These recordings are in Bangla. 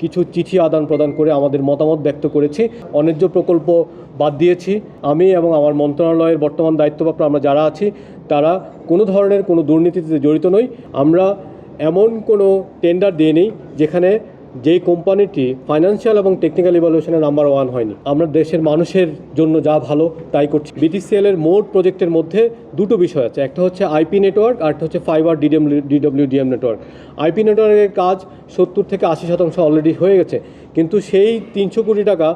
কিছু চিঠি আদান প্রদান করে আমাদের মতামত ব্যক্ত করেছি। অন্যায্য প্রকল্প বাদ দিয়েছি। আমি এবং আমার মন্ত্রণালয়ের বর্তমান দায়িত্বপ্রাপ্ত আমরা যারা আছি তারা কোনো ধরনের কোনো দুর্নীতিতে জড়িত নই। আমরা এমন কোনো টেন্ডার দিইনি যেখানে যেই কোম্পানিটি ফাইন্যান্সিয়াল এবং টেকনিক্যাল ইভ্যালুয়েশনে নাম্বার 1 হয়নি। আমরা দেশের মানুষের জন্য যা ভালো তাই করছি। বিটিসিএলের মোট প্রজেক্টের মধ্যে দুটো বিষয় আছে, একটা হচ্ছে আইপি নেটওয়ার্ক আর একটা হচ্ছে ফাইবার ডিডব্লিউডিএম নেটওয়ার্ক। আইপি নেটওয়ার্কের কাজ 70 থেকে 80% অলরেডি হয়ে গেছে, কিন্তু সেই 300 কোটি টাকা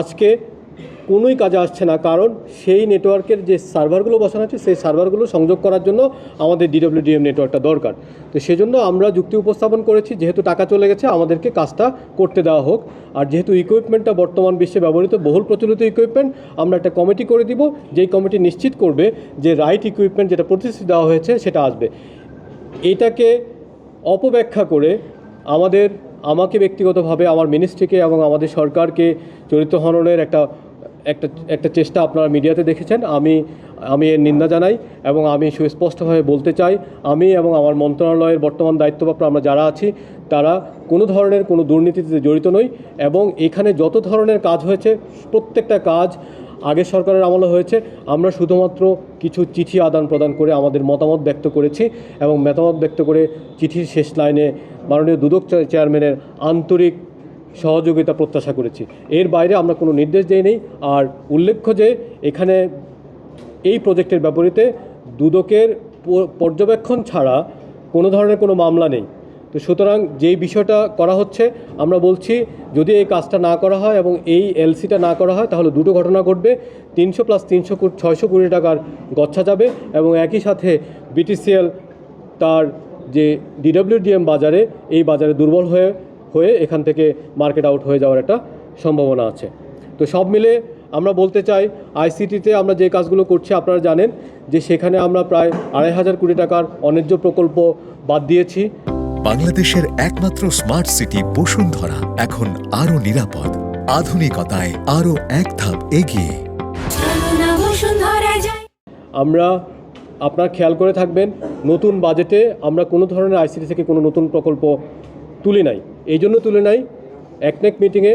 আজকে কোনোই কাজে আসছে না, কারণ সেই নেটওয়ার্কের যে সার্ভারগুলো বসানো আছে সেই সার্ভারগুলো সংযোগ করার জন্য আমাদের ডিডব্লিউডিএম নেটওয়ার্কটা দরকার। তো সেজন্য আমরা যুক্তি উপস্থাপন করেছি, যেহেতু টাকা চলে গেছে আমাদেরকে কাজটা করতে দেওয়া হোক। আর যেহেতু ইকুইপমেন্টটা বর্তমান বিশ্বে ব্যবহৃত বহুল প্রচলিত ইকুইপমেন্ট, আমরা একটা কমিটি করে দিব, যেই কমিটি নিশ্চিত করবে যে রাইট ইকুইপমেন্ট যেটা প্রতিশ্রুতি দেওয়া হয়েছে সেটা আসবে। এটাকে অপব্যাখ্যা করে আমাকে ব্যক্তিগতভাবে আমার মিনিস্ট্রিকে এবং আমাদের সরকারকে চরিত্র হননের একটা চেষ্টা আপনারা মিডিয়াতে দেখেছেন। আমি এর নিন্দা জানাই এবং আমি সুস্পষ্টভাবে বলতে চাই, আমি এবং আমার মন্ত্রণালয়ের বর্তমান দায়িত্বপ্রাপ্ত আমরা যারা আছি তারা কোনো ধরনের কোনো দুর্নীতিতে জড়িত নই। এবং এখানে যত ধরনের কাজ হয়েছে প্রত্যেকটা কাজ আগের সরকারের আমলে হয়েছে। আমরা শুধুমাত্র কিছু চিঠি আদান প্রদান করে আমাদের মতামত ব্যক্ত করেছি এবং মতামত ব্যক্ত করে চিঠির শেষ লাইনে মাননীয় দুদক চেয়ারম্যানের আন্তরিক সহযোগিতা প্রত্যাশা করেছি। এর বাইরে আমরা কোনো নির্দেশ দিইনি। আর উল্লেখ্য যে এখানে এই প্রজেক্টের বিপরীতে দুদকের পর্যবেক্ষণ ছাড়া কোনো ধরনের কোনো মামলা নেই। তো সুতরাং যেই বিষয়টা করা হচ্ছে, আমরা বলছি যদি এই কাজটা না করা হয় এবং এই এলসিটা না করা হয় তাহলে দুটো ঘটনা ঘটবে। 300 + 300 600 কোটি টাকার গচ্ছা যাবে এবং একই সাথে বিটিসিএল তার যে ডিডব্লিউডিএম বাজারে এই বাজারে দুর্বল হয়ে এখান থেকে মার্কেট আউট হয়ে যাওয়ার একটা সম্ভাবনা আছে। তো সব মিলে আমরা বলতে চাই, আইসিটিতে আমরা যে কাজগুলো করছি আপনারা জানেন যে সেখানে আমরা প্রায় 2500 কোটি টাকার অন্যায্য প্রকল্প বাদ দিয়েছি। বাংলাদেশের একমাত্র স্মার্ট সিটি বসুন্ধরা এখন আরো নিরাপদ, আধুনিকতায় আরো এক ধাপ এগিয়ে। আমরা আপনার খেয়াল করে থাকবেন, নতুন বাজেটে আমরা কোনো ধরনের আইসিটি থেকে কোনো নতুন প্রকল্প তুলি নাই। এই জন্য তুলে নাই, একনেক মিটিংয়ে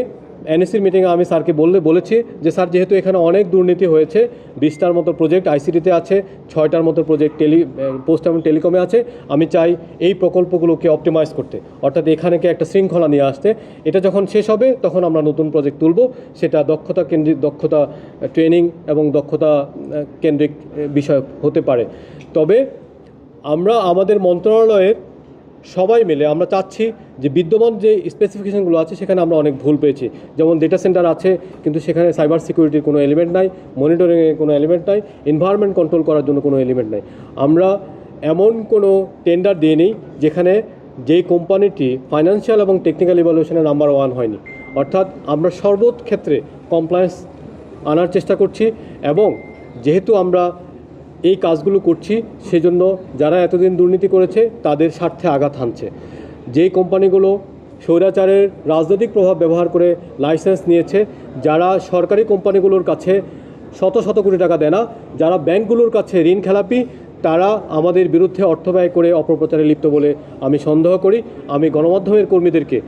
এনএসির মিটিংয়ে আমি স্যারকে বলেছি যে স্যার, যেহেতু এখানে অনেক দুর্নীতি হয়েছে, 20টার মতো প্রজেক্ট আইসিটিতে আছে, 6টার মতো প্রজেক্ট পোস্ট এবং টেলিকমে আছে, আমি চাই এই প্রকল্পগুলোকে অপটিমাইজ করতে, অর্থাৎ এখানেকে একটা শৃঙ্খলা নিয়ে আসতে। এটা যখন শেষ হবে তখন আমরা নতুন প্রজেক্ট তুলব, সেটা দক্ষতা ট্রেনিং এবং দক্ষতা কেন্দ্রিক বিষয় হতে পারে। তবে আমরা আমাদের মন্ত্রণালয়ের সবাই মিলে আমরা চাচ্ছি যে বিদ্যমান যে স্পেসিফিকেশনগুলো আছে সেখানে আমরা অনেক ভুল পেয়েছি। যেমন ডেটা সেন্টার আছে কিন্তু সেখানে সাইবার সিকিউরিটির কোনো এলিমেন্ট নাই, মনিটরিংয়ের কোনো এলিমেন্ট নাই, এনভায়রনমেন্ট কন্ট্রোল করার জন্য কোনো এলিমেন্ট নাই। আমরা এমন কোনো টেন্ডার দিইনি যেখানে যেই কোম্পানিটি ফাইন্যান্সিয়াল এবং টেকনিক্যাল ইভ্যালুয়েশনে নাম্বার 1 হয়নি। অর্থাৎ আমরা সর্বক্ষেত্রে কমপ্লায়েন্স আনার চেষ্টা করছি এবং যেহেতু আমরা এই কাজগুলো করছি সেজন্য যারা এতদিন দুর্নীতি করেছে তাদের স্বার্থে আঘাত হানছে। যেই কোম্পানিগুলো স্বৈরাচারের রাজনৈতিক প্রভাব ব্যবহার করে লাইসেন্স নিয়েছে, যারা সরকারি কোম্পানিগুলোর কাছে শত শত কোটি টাকা দেয় না, যারা ব্যাংকগুলোর কাছে ঋণ খেলাপি, তারা আমাদের বিরুদ্ধে অর্থ ব্যয় করে অপপ্রচারে লিপ্ত বলে আমি সন্দেহ করি। আমি গণমাধ্যমের কর্মীদেরকে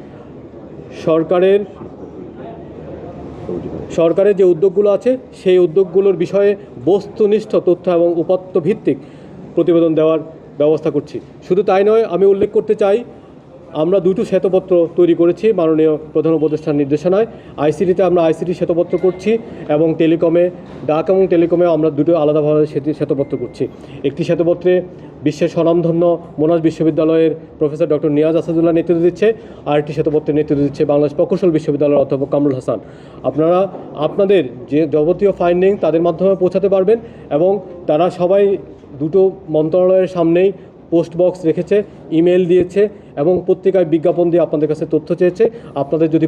সরকারের যে উদ্যোগগুলো আছে সেই উদ্যোগগুলোর বিষয়ে বস্তুনিষ্ঠ তথ্য এবং উপাত্ত ভিত্তিক প্রতিবেদন দেওয়ার ব্যবস্থা করছি। শুধু তাই নয়, আমি উল্লেখ করতে চাই, আমরা 2টো শ্বেতপত্র তৈরি করেছি মাননীয় প্রধান উপদেষ্টার নির্দেশনায়। আইসিটিতে আমরা আইসিটি শ্বেতপত্র করছি এবং ডাক এবং টেলিকমে আমরা 2টো আলাদাভাবে শ্বেতপত্র করছি। একটি শ্বেতপত্রে বিশ্বের স্বনামধন্য মোনাশ বিশ্ববিদ্যালয়ের প্রফেসর ডক্টর নিয়াজ আসাদুল্লাহ নেতৃত্ব দিচ্ছে, আর একটি শ্বেতপত্রের নেতৃত্ব দিচ্ছে বাংলাদেশ প্রকৌশল বিশ্ববিদ্যালয়ের অধ্যাপক কামরুল হাসান। আপনারা আপনাদের যে যাবতীয় ফাইন্ডিং তাদের মাধ্যমে পৌঁছাতে পারবেন এবং তারা সবাই 2টো মন্ত্রণালয়ের সামনেই পোস্ট বক্স রেখেছে, ইমেল দিয়েছে এবং পত্রিকায় বিজ্ঞাপন দিয়ে আপনাদের কাছে তথ্য চেয়েছে। আপনাদের যদি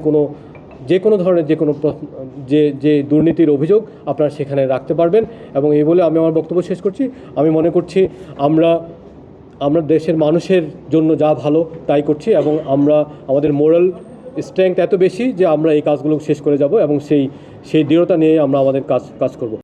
যে কোনো ধরনের যে দুর্নীতির অভিযোগ আপনারা সেখানে রাখতে পারবেন। এবং এই বলে আমি আমার বক্তব্য শেষ করছি। আমি মনে করছি আমরা দেশের মানুষের জন্য যা ভালো তাই করছি এবং আমাদের মোরাল স্ট্রেংথ এত বেশি যে আমরা এই কাজগুলো শেষ করে যাব এবং সেই দৃঢ়তা নিয়ে আমরা আমাদের কাজ করব।